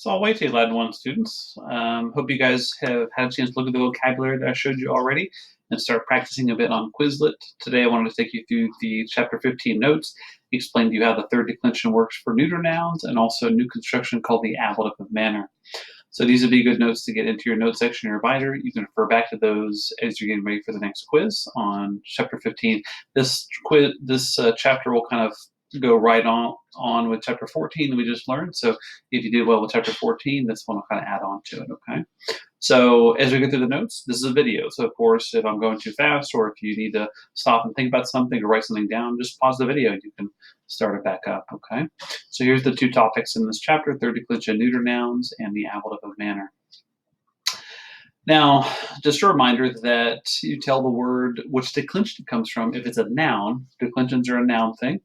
So I'll wait till Latin 1 students. Hope you guys have had a chance to look at the vocabulary that I showed you already and start practicing a bit on Quizlet. Today I wanted to take you through the chapter 15 notes, explain to you how the third declension works for neuter nouns, and also a new construction called the ablative of manner. So these would be good notes to get into your note section in your binder. You can refer back to those as you're getting ready for the next quiz on chapter 15. This chapter will kind of go right on with chapter 14 that we just learned. So if you did well with chapter 14, this one will kind of add on to it, okay? So as we go through the notes, this is a video. So of course, if I'm going too fast or if you need to stop and think about something or write something down, just pause the video and you can start it back up, okay? So here's the two topics in this chapter, third declension neuter nouns and the ablative of manner. Now, just a reminder that you tell the word which declension comes from. If it's a noun, declensions are a noun thing.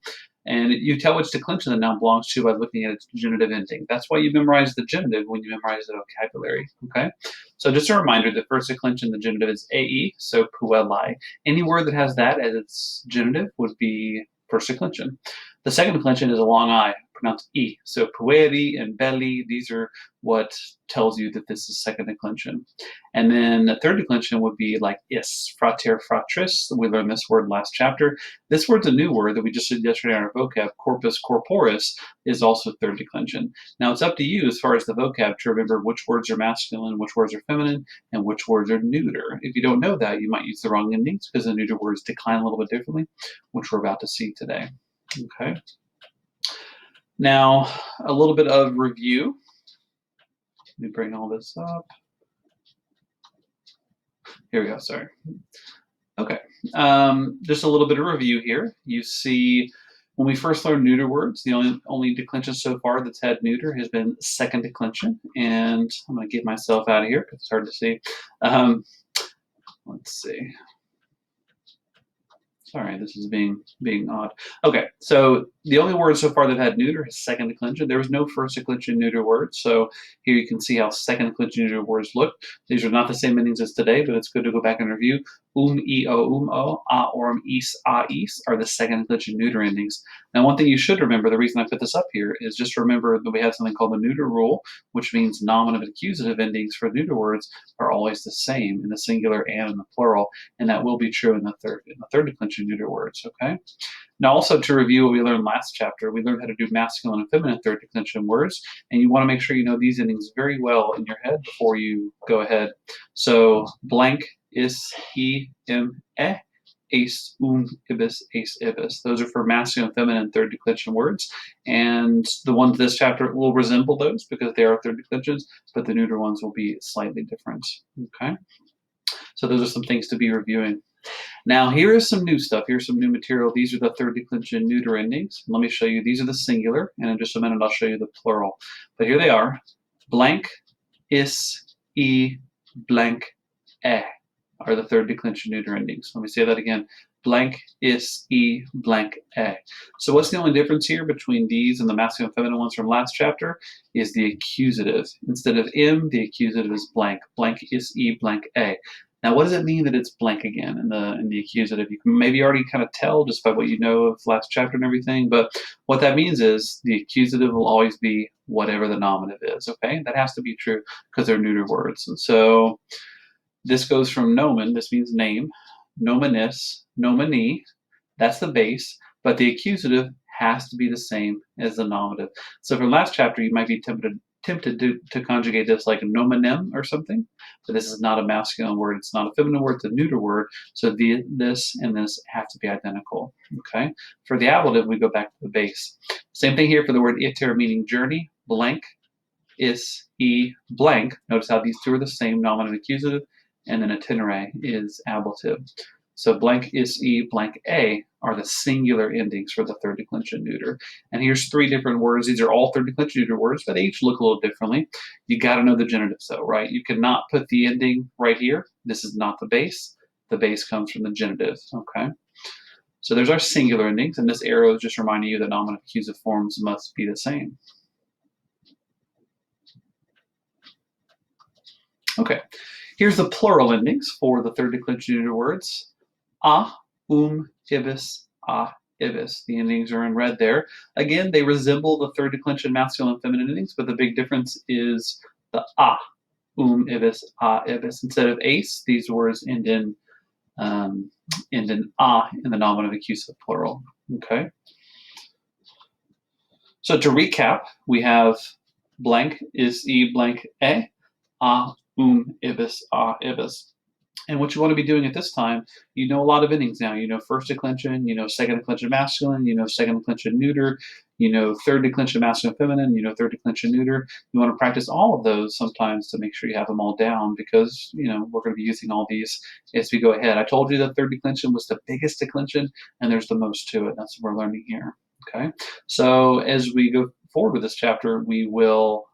And you tell which declension the noun belongs to by looking at its genitive ending. That's why you memorize the genitive when you memorize the vocabulary, okay? So just a reminder, the first declension, the genitive is ae, so puellai. Any word that has that as its genitive would be first declension. The second declension is a long I, pronounced e. So pueri and belli, these are what tells you that this is second declension. And then the third declension would be like is, frater, fratris. We learned this word last chapter. This word's a new word that we just did yesterday on our vocab. Corpus corporis is also third declension. Now it's up to you as far as the vocab to remember which words are masculine, which words are feminine, and which words are neuter. If you don't know that, you might use the wrong endings because the neuter words decline a little bit differently, which we're about to see today. Okay. Now, a little bit of review. Let me bring all this up. Here we go, sorry. Okay, just a little bit of review here. You see, when we first learned neuter words, the only declension so far that's had neuter has been second declension. And I'm going to get myself out of here because it's hard to see. Let's see. Sorry, this is being odd. Okay, so the only word so far that had neuter is second declension. There was no first declension neuter word, so here you can see how second declension neuter words look. These are not the same endings as today, but it's good to go back and review. I, o, a, orm, is, a, is are the second declension neuter endings. Now, one thing you should remember, the reason I put this up here is just remember that we have something called the neuter rule, which means nominative and accusative endings for neuter words are always the same in the singular and in the plural, and that will be true in the third declension neuter words, okay? Now also to review what we learned last chapter, we learned how to do masculine and feminine third declension words, and you want to make sure you know these endings very well in your head before you go ahead. So blank, is, ace, ibis, ace, ibis. Those are for masculine and feminine third declension words, and the ones this chapter will resemble those because they are third declensions, but the neuter ones will be slightly different, okay? So those are some things to be reviewing. Now, here is some new stuff. Here's some new material. These are the third declension neuter endings. Let me show you. These are the singular, and in just a minute, I'll show you the plural. But here they are. Blank, is, blank, are the third declension neuter endings. Let me say that again. Blank, is, blank, So what's the only difference here between these and the masculine and feminine ones from last chapter is the accusative. Instead of im, the accusative is blank. Blank, is, blank, Now, what does it mean that it's blank again in the accusative? You can maybe already kind of tell just by what you know of last chapter and everything, but what that means is the accusative will always be whatever the nominative is, okay? That has to be true because they're neuter words. And so this goes from nomen, this means name, nomenis, nomini, that's the base, but the accusative has to be the same as the nominative. So from last chapter, you might be tempted to conjugate this like nomenem or something, but this is not a masculine word. It's not a feminine word. It's a neuter word. So this and this have to be identical, okay? For the ablative, we go back to the base. Same thing here for the word iter, meaning journey, blank, is, blank. Notice how these two are the same, nominative and accusative, and then itinerary is ablative. So blank, is, blank, are the singular endings for the third declension neuter. And here's three different words. These are all third declension neuter words, but they each look a little differently. You got to know the genitive, though, right? You cannot put the ending right here. This is not the base. The base comes from the genitive, okay? So there's our singular endings, and this arrow is just reminding you that nominative accusative forms must be the same. Okay, here's the plural endings for the third declension neuter words. A, ibis, a, ibis. The endings are in red there. Again, they resemble the third declension masculine and feminine endings, but the big difference is the a, ibis, a ibis. Instead of ace, these words end in a in the nominative accusative plural. Okay. So to recap, we have blank is e blank a ibis, a ibis. And what you want to be doing at this time, you know a lot of endings now. You know first declension, you know second declension masculine, you know second declension neuter, you know third declension masculine feminine, you know third declension neuter. You want to practice all of those sometimes to make sure you have them all down because you know we're going to be using all these as we go ahead. I told you that third declension was the biggest declension and there's the most to it. That's what we're learning here. Okay, so as we go forward with this chapter, we will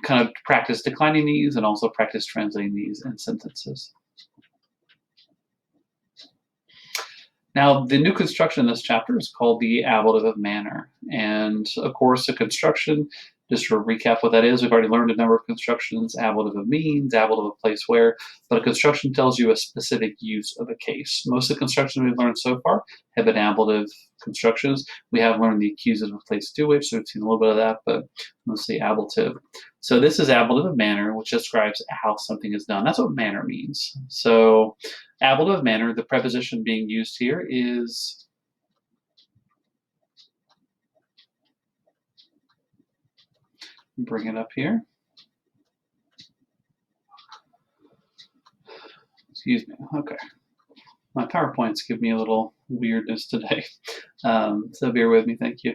kind of practice declining these and also practice translating these in sentences. Now, the new construction in this chapter is called the ablative of manner. And of course, a construction, just to recap what that is, we've already learned a number of constructions, ablative of means, ablative of place where, but a construction tells you a specific use of a case. Most of the constructions we've learned so far have been ablative constructions. We have learned the accusative of place to which, so we've seen a little bit of that, but mostly ablative. So this is ablative of manner, which describes how something is done. That's what manner means. So ablative of manner, the preposition being used here is bring it up here. Excuse me. Okay. My PowerPoints give me a little weirdness today. So bear with me, thank you.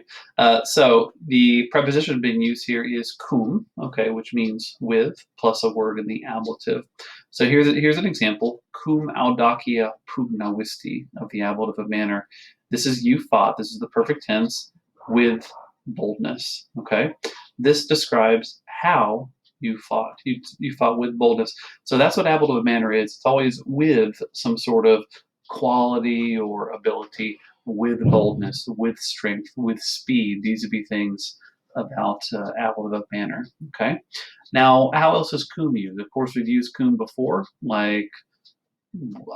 So the preposition being used here is cum, okay, which means with, plus a word in the ablative. So here's an example, cum audacia pugnavisti of the ablative of manner. This is you fought, this is the perfect tense, with boldness, okay? This describes how you fought. You fought with boldness. So that's what ablative of manner is. It's always with some sort of quality or ability, with boldness, with strength, with speed. These would be things about ablative of manner. Okay. Now, how else is cum used? Of course, we've used cum before, like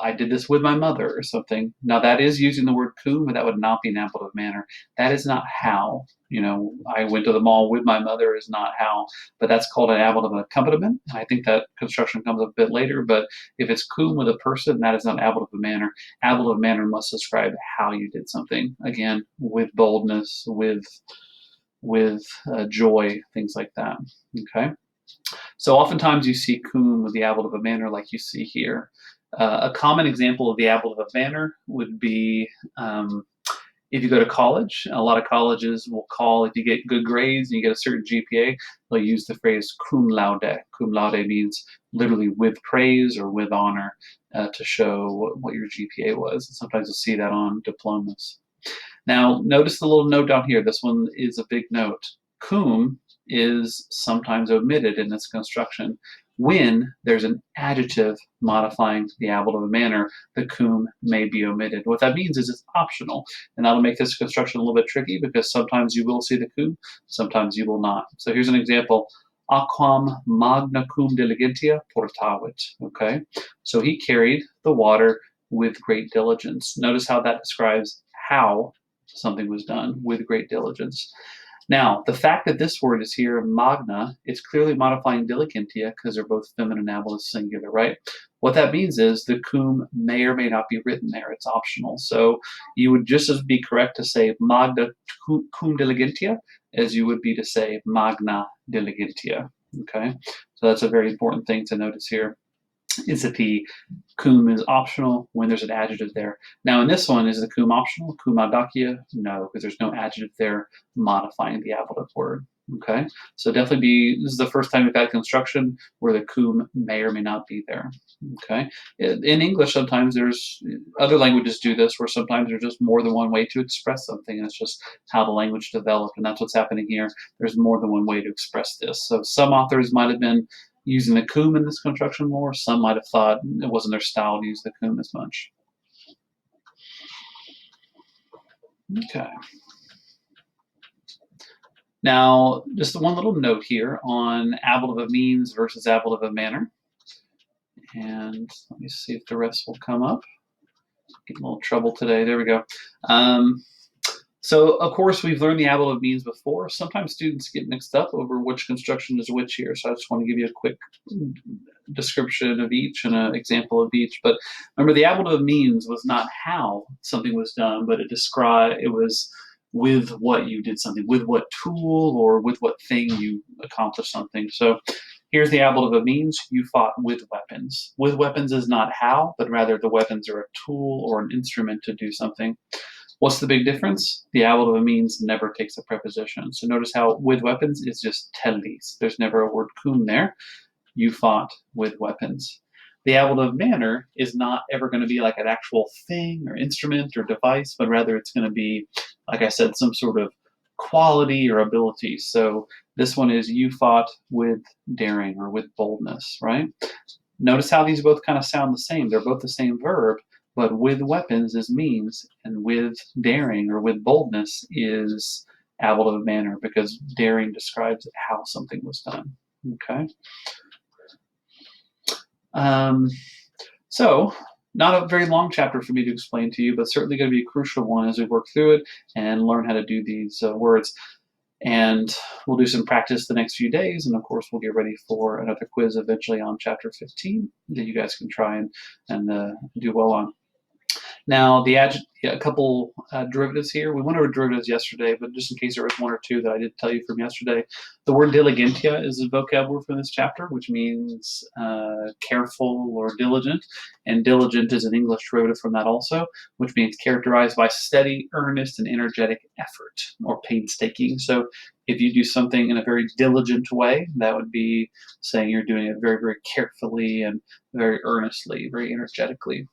I did this with my mother or something. Now that is using the word cum, but that would not be an ablative manner. That is not how. You know, I went to the mall with my mother is not how, but that's called an ablative accompaniment. I think that construction comes a bit later, but if it's cum with a person, that is not ablative manner. Ablative manner must describe how you did something. Again, with boldness, with joy, things like that. Okay. So oftentimes you see cum with the ablative of manner like you see here. A common example of the ablative of manner would be if you go to college. A lot of colleges will call, if you get good grades and you get a certain GPA, they'll use the phrase cum laude. Cum laude means literally with praise or with honor to show what your GPA was. And sometimes you'll see that on diplomas. Now, notice the little note down here. This one is a big note. Cum is sometimes omitted in this construction. When there's an adjective modifying the ablative of manner, the cum may be omitted. What that means is it's optional, and that'll make this construction a little bit tricky because sometimes you will see the cum, sometimes you will not. So here's an example. Aquam magna cum diligentia portavit. Okay, so he carried the water with great diligence. Notice how that describes how something was done with great diligence. Now, the fact that this word is here, magna, it's clearly modifying diligentia because they're both feminine ablative singular, right? What that means is the cum may or may not be written there. It's optional. So you would just as be correct to say magna cum diligentia as you would be to say magna diligentia, okay? So that's a very important thing to notice here, is that the cum is optional when there's an adjective there. Now in this one, is the cum optional? Cum audacia? No, because there's no adjective there modifying the ablative word. Okay, so definitely this is the first time we've had construction where the cum may or may not be there. Okay, in English sometimes there's, other languages do this where sometimes there's just more than one way to express something, and it's just how the language developed, and that's what's happening here. There's more than one way to express this. So some authors might have been using the cum in this construction more. Some might have thought it wasn't their style to use the cum as much. Okay. Now, just one little note here on ablative of means versus ablative of manner. And let me see if the rest will come up. Getting a little trouble today. There we go. So, of course, we've learned the ablative means before. Sometimes students get mixed up over which construction is which here. So I just want to give you a quick description of each and an example of each. But remember, the ablative means was not how something was done, but it was with what you did something, with what tool or with what thing you accomplished something. So here's the ablative means: you fought with weapons. With weapons is not how, but rather the weapons are a tool or an instrument to do something. What's the big difference? The ablative means never takes a preposition. So notice how with weapons is just telis. There's never a word cum there. You fought with weapons. The ablative manner is not ever going to be like an actual thing or instrument or device, but rather it's going to be, like I said, some sort of quality or ability. So this one is you fought with daring or with boldness, right? Notice how these both kind of sound the same. They're both the same verb, but with weapons is means, and with daring or with boldness is ablative manner, because daring describes how something was done. Okay. So not a very long chapter for me to explain to you, but certainly going to be a crucial one as we work through it and learn how to do these words. And we'll do some practice the next few days, and of course we'll get ready for another quiz eventually on chapter 15 that you guys can try and do well on. Now, a couple derivatives here. We went over derivatives yesterday, but just in case there was one or two that I didn't tell you from yesterday, the word diligentia is a vocab word for this chapter, which means careful or diligent, and diligent is an English derivative from that also, which means characterized by steady, earnest, and energetic effort, or painstaking. So if you do something in a very diligent way, that would be saying you're doing it very, very carefully and very earnestly, very energetically.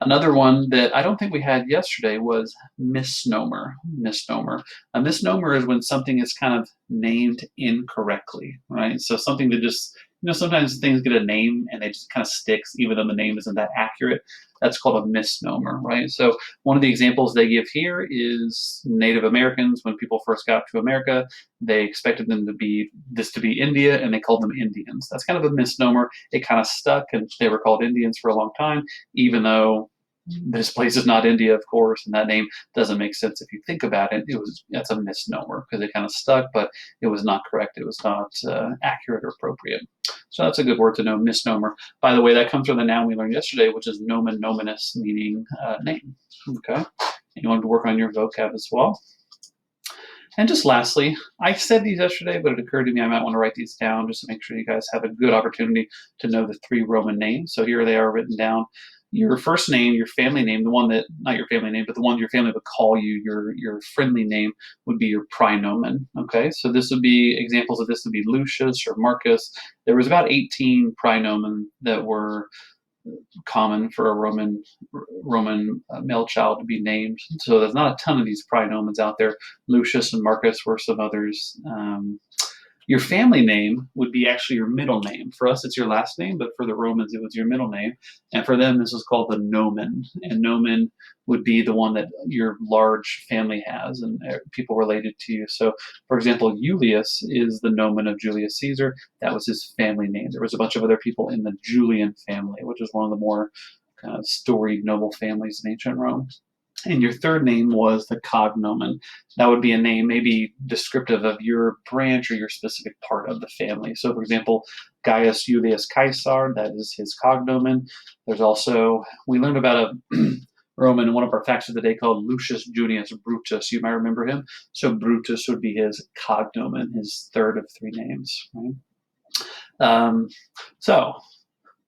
Another one that I don't think we had yesterday was misnomer. Misnomer. A misnomer is when something is kind of named incorrectly, right? So something that just, sometimes things get a name and they just kind of sticks even though the name isn't that accurate. That's called a misnomer, right? So one of the examples they give here is Native Americans. When people first got to America, they expected to be India, and they called them Indians. That's kind of a misnomer. It kind of stuck, and they were called Indians for a long time, even though this place is not India, of course, and that name doesn't make sense if you think about it. That's a misnomer because it kind of stuck, but it was not correct. It was not accurate or appropriate. So that's a good word to know, misnomer. By the way, that comes from the noun we learned yesterday, which is nomen nominus, meaning name. Okay, and you want to work on your vocab as well. And just lastly, I said these yesterday, but it occurred to me I might want to write these down just to make sure you guys have a good opportunity to know the 3 Roman names. So here they are written down. Your first name, your family name, the one that, not your family name, but the one your family would call you, your friendly name would be your praenomen. Okay, so this would be, examples of this would be Lucius or Marcus. There was about 18 praenomen that were common for a Roman male child to be named. So there's not a ton of these praenomens out there. Lucius and Marcus were some others. Your family name would be actually your middle name. For us, it's your last name, but for the Romans, it was your middle name. And for them, this was called the nomen. And nomen would be the one that your large family has and people related to you. So, for example, Julius is the nomen of Julius Caesar. That was his family name. There was a bunch of other people in the Julian family, which was one of the more kind of storied noble families in ancient Rome. And your third name was the cognomen. That would be a name maybe descriptive of your branch or your specific part of the family. So, for example, Gaius Julius Caesar, that is his cognomen. There's also, we learned about a Roman in one of our facts of the day called Lucius Junius Brutus. You might remember him. So Brutus would be his cognomen, his third of 3 names. Right? So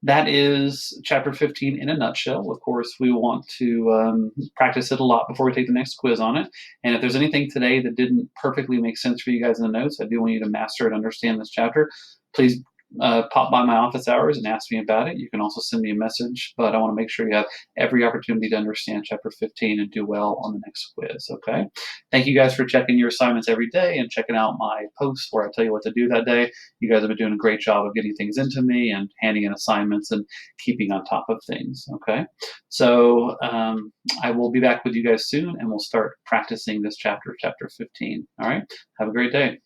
that is chapter 15 in a nutshell. Of course, we want to practice it a lot before we take the next quiz on it. And if there's anything today that didn't perfectly make sense for you guys in the notes, I do want you to master and understand this chapter. Please pop by my office hours and ask me about it. You can also send me a message, but I want to make sure you have every opportunity to understand chapter 15 and do well on the next quiz, okay? Thank you guys for checking your assignments every day and checking out my posts where I tell you what to do that day. You guys have been doing a great job of getting things into me and handing in assignments and keeping on top of things, okay? So I will be back with you guys soon, and we'll start practicing this chapter, chapter 15, all right? Have a great day.